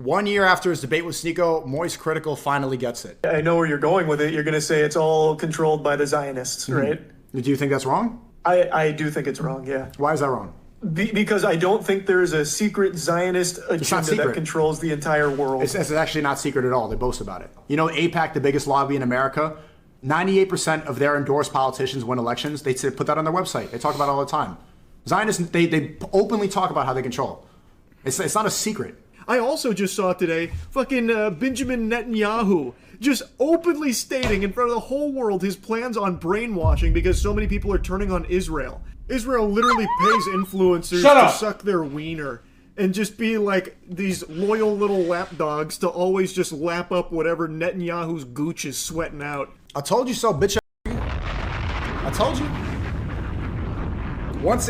1 year after his debate with SNEAKO, MoistCr1TiKaL finally gets it. I know where you're going with it. You're going to say it's all controlled by the Zionists, right? Do you think that's wrong? I do think it's wrong, yeah. Why is that wrong? Because I don't think there's a secret Zionist agenda that controls the entire world. It's actually not secret at all. They boast about it. You know, AIPAC, the biggest lobby in America, 98% of their endorsed politicians win elections. They put that on their website. They talk about it all the time. Zionists, they openly talk about how they control. It's not a secret. I also just saw today fucking Benjamin Netanyahu just openly stating in front of the whole world his plans on brainwashing because so many people are turning on Israel. Israel literally pays influencers to suck their wiener and just be like these loyal little lapdogs to always just lap up whatever Netanyahu's gooch is sweating out. I told you so, bitch. I told you.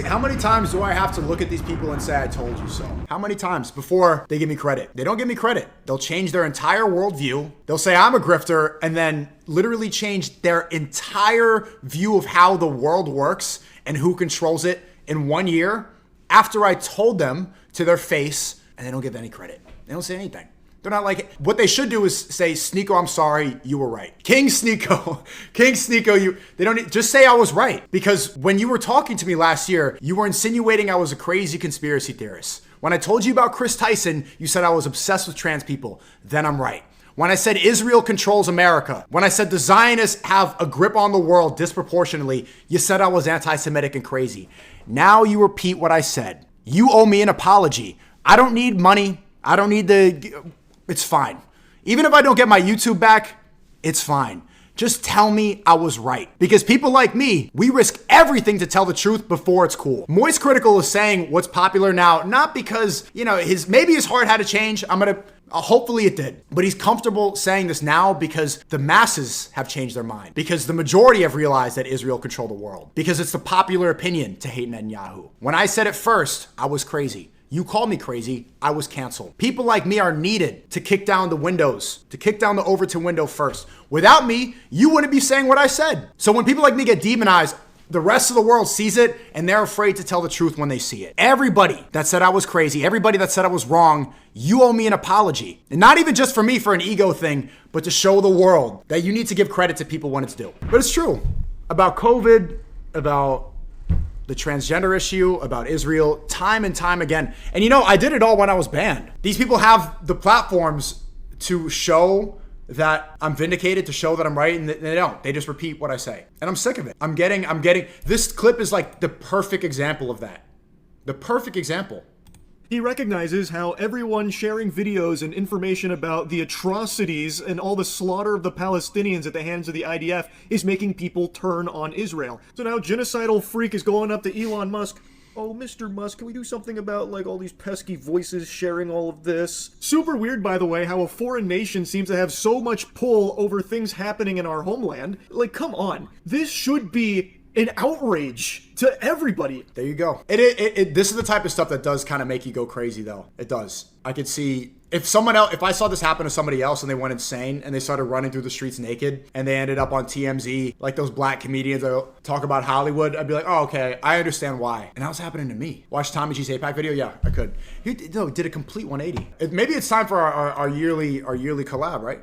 How many times do I have to look at these people and say, I told you so? How many times before they give me credit? They don't give me credit. They'll change their entire worldview. They'll say I'm a grifter and then literally change their entire view of how the world works and who controls it in 1 year after I told them to their face, and they don't give any credit. They don't say anything. They're not like, what they should do is say, SNEAKO, I'm sorry, you were right. King SNEAKO, they don't, just say I was right. Because when you were talking to me last year, you were insinuating I was a crazy conspiracy theorist. When I told you about Chris Tyson, you said I was obsessed with trans people. Then I'm right. When I said Israel controls America, when I said the Zionists have a grip on the world disproportionately, you said I was anti-Semitic and crazy. Now you repeat what I said. You owe me an apology. I don't need money. I don't need it's fine. Even if I don't get my YouTube back, it's fine. Just tell me I was right. Because people like me, we risk everything to tell the truth before it's cool. MoistCr1TiKaL is saying what's popular now, not because, you know, maybe his heart had to change. Hopefully it did. But he's comfortable saying this now because the masses have changed their mind. Because the majority have realized that Israel controlled the world. Because it's the popular opinion to hate Netanyahu. When I said it first, I was crazy. You called me crazy, I was canceled. People like me are needed to kick down the windows, to kick down the Overton window first. Without me, you wouldn't be saying what I said. So when people like me get demonized, the rest of the world sees it and they're afraid to tell the truth when they see it. Everybody that said I was crazy, everybody that said I was wrong, you owe me an apology. And not even just for me for an ego thing, but to show the world that you need to give credit to people when it's due. But it's true. About COVID, about the transgender issue, about Israel, time and time again. And you know, I did it all when I was banned. These people have the platforms to show that I'm vindicated, to show that I'm right, and they don't. They just repeat what I say. And I'm sick of it. I'm getting, this clip is like the perfect example of that. The perfect example. He recognizes how everyone sharing videos and information about the atrocities and all the slaughter of the Palestinians at the hands of the IDF is making people turn on Israel. So now genocidal freak is going up to Elon Musk. Oh, Mr. Musk, can we do something about, like, all these pesky voices sharing all of this? Super weird, by the way, how a foreign nation seems to have so much pull over things happening in our homeland. Like, come on. This should be an outrage to everybody. There you go. This is the type of stuff that does kind of make you go crazy, though. It does. I could see if I saw this happen to somebody else and they went insane and they started running through the streets naked and they ended up on TMZ, like those black comedians that talk about Hollywood, I'd be like, oh, okay, I understand why. And that was happening to me. Watch Tommy G's AIPAC video? Yeah, I could. He did a complete 180. Maybe it's time for our yearly collab, right?